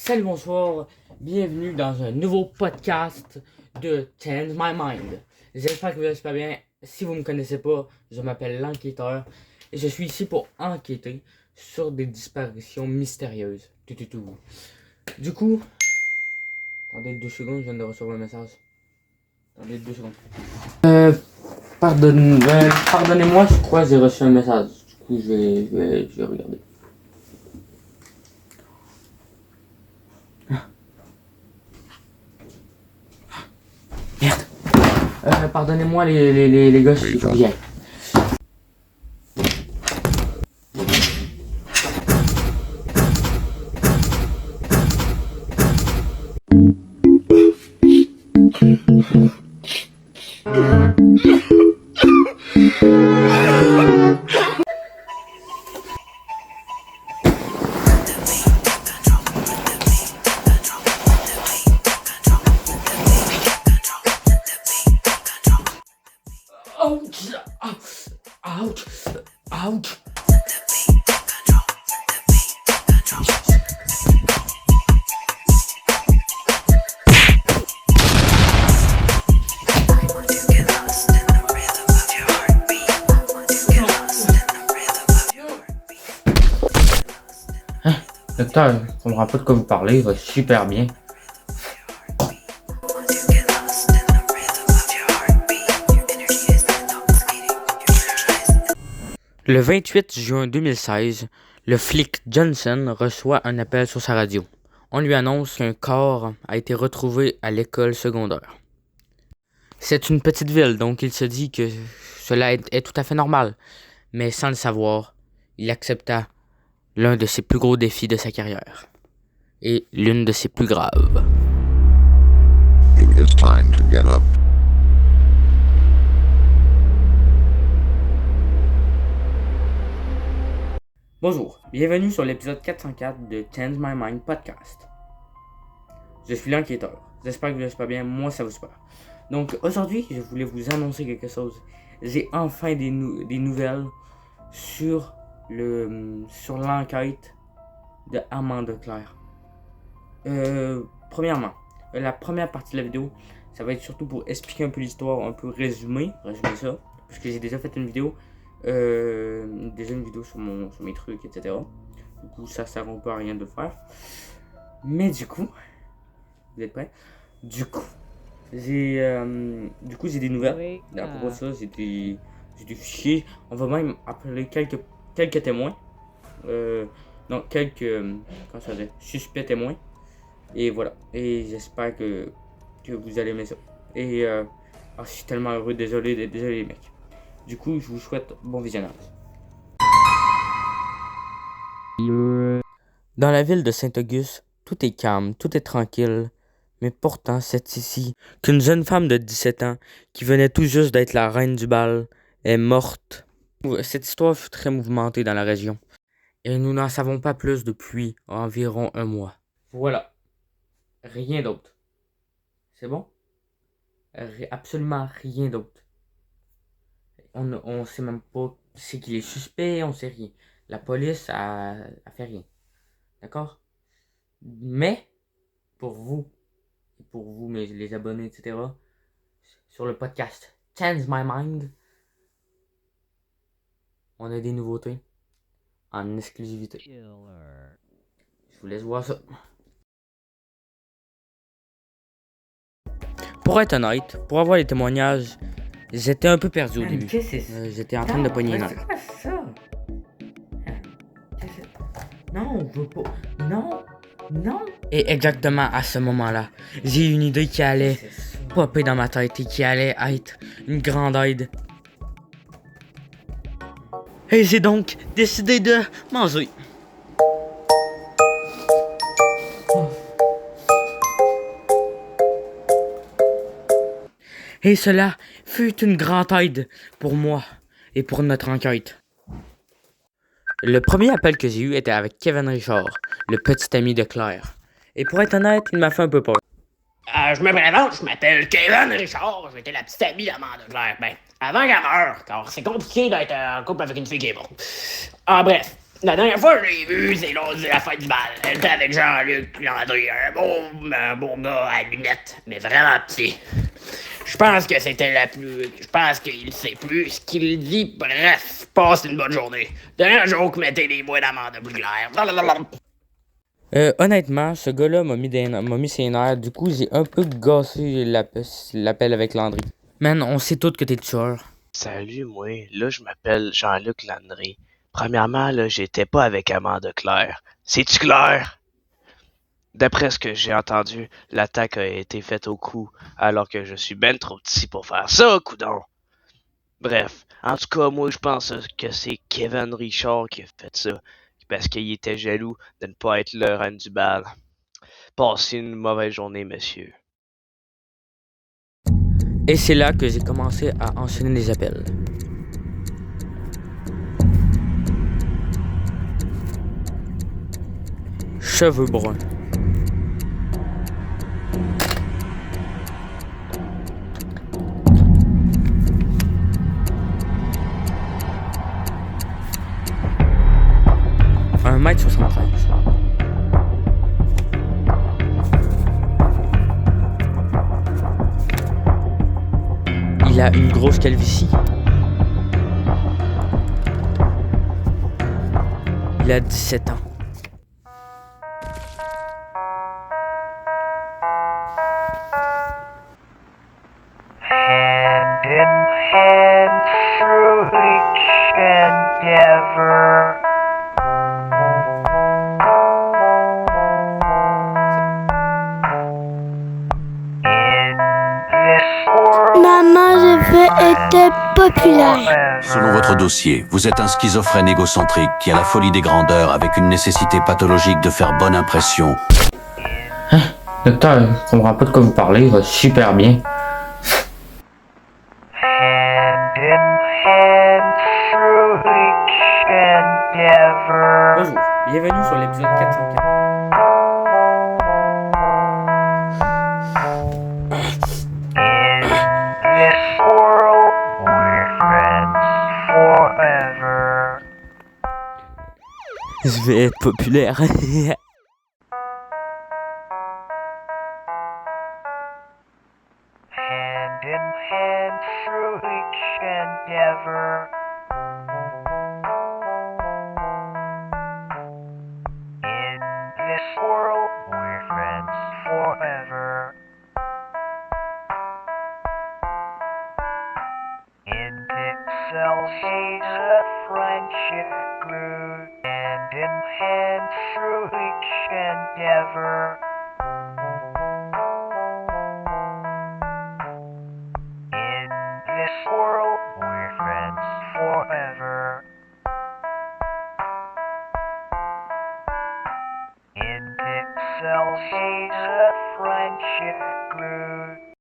Salut, bonsoir, bienvenue dans un nouveau podcast de Change My Mind. J'espère que vous allez super bien. Si vous ne me connaissez pas, je m'appelle l'enquêteur et je suis ici pour enquêter sur des disparitions mystérieuses. Du coup, attendez 2 secondes, je viens de recevoir un message. Attendez 2 secondes. Pardonnez-moi, je crois que j'ai reçu un message. Du coup, je vais regarder. Pardonnez-moi les gars, je suis bien. Ouch! Ouch! Ouch! Docteur, je ne comprends pas de quoi vous parlez, il va super bien. Le 28 juin 2016, le flic Johnson reçoit un appel sur sa radio. On lui annonce qu'un corps a été retrouvé à l'école secondaire. C'est une petite ville, donc il se dit que cela est tout à fait normal. Mais sans le savoir, il accepta l'un de ses plus gros défis de sa carrière. Et l'une de ses plus graves. It is time to get up. Bonjour, bienvenue sur l'épisode 404 de Change My Mind Podcast. Je suis l'enquêteur. J'espère que vous allez super bien, moi ça va super. Donc aujourd'hui, je voulais vous annoncer quelque chose. J'ai enfin des nouvelles sur l'enquête de Amanda Claire. Premièrement, la première partie de la vidéo, ça va être surtout pour expliquer un peu l'histoire, un peu résumer ça, parce que j'ai déjà fait une vidéo sur mes trucs, etc. Du coup, ça sert un peu à rien de le faire. Mais du coup, vous êtes prêts? Du coup, j'ai des nouvelles. À propos de ça, j'ai des fichiers. On va même appeler quelques témoins. Comment ça dit? Suspects témoins. Et voilà. Et j'espère que vous allez aimer ça. Et je suis tellement heureux. Désolé les mecs. Du coup, je vous souhaite bon visionnage. Dans la ville de Saint-Auguste, tout est calme, tout est tranquille. Mais pourtant, c'est ici qu'une jeune femme de 17 ans, qui venait tout juste d'être la reine du bal, est morte. Cette histoire fut très mouvementée dans la région. Et nous n'en savons pas plus depuis environ un mois. Voilà. Rien d'autre. C'est bon? Absolument rien d'autre. On sait même pas c'est qui les suspects, on sait rien. La police a fait rien. D'accord? Mais, pour vous, mais les abonnés, etc., sur le podcast, Change My Mind. On a des nouveautés en exclusivité. Je vous laisse voir ça. Pour être honnête, pour avoir les témoignages, j'étais un peu perdu au début. J'étais en train de pogner une heure. C'est quoi ça? Non, je veux pas. Non, non. Et exactement à ce moment-là, j'ai eu une idée qui allait popper dans ma tête et qui allait être une grande aide. Et j'ai donc décidé de manger. Et cela fut une grande aide pour moi et pour notre enquête. Le premier appel que j'ai eu était avec Kevin Richard, le petit ami de Claire. Et pour être honnête, il m'a fait un peu peur. Je me présente, je m'appelle Kevin Richard, j'étais la petite amie d'Amanda Claire. Ben, avant qu'elle meure, car c'est compliqué d'être en couple avec une fille qui est morte. Ah bref, la dernière fois que je l'ai vue, c'est lors de la fête du bal. Elle était avec Jean-Luc Landry, un bon gars à lunettes, mais vraiment petit. Je pense que c'était la plus... Je pense qu'il sait plus ce qu'il dit. Bref, passe une bonne journée. Dernier jour que mettez les mots d'Amanda Claire. Honnêtement, ce gars-là m'a mis ses nerfs. Du coup, j'ai un peu gassé l'appel avec Landry. Man, on sait tous que t'es tueur. Salut, moi. Là, je m'appelle Jean-Luc Landry. Premièrement, là, j'étais pas avec Amanda Claire. C'est-tu clair? D'après ce que j'ai entendu, l'attaque a été faite au cou, alors que je suis ben trop petit pour faire ça, coudon. Bref, en tout cas, moi, je pense que c'est Kevin Richard qui a fait ça, parce qu'il était jaloux de ne pas être le reine du bal. Passez une mauvaise journée, monsieur. Et c'est là que j'ai commencé à enchaîner les appels. Cheveux bruns. Un 1m73. Il a une grosse calvitie. Il a 17 ans. Hand in hand through each endeavor. In this world Maman, je veux être populaire. Selon votre dossier, vous êtes un schizophrène égocentrique qui a la folie des grandeurs avec une nécessité pathologique de faire bonne impression. Docteur, je comprends pas de quoi vous parlez, il va super bien. hand in hand through each endeavor. Bonjour, bienvenue sur l'épisode 404. In this world, we're friends forever. Je vais être populaire. Hand in hand through each endeavor. In this world, we're friends forever. In Pixel, she's a friendship glue. Hand in hand through each endeavor. In this world, we're friends forever. In Pixel, she's a friendship glue.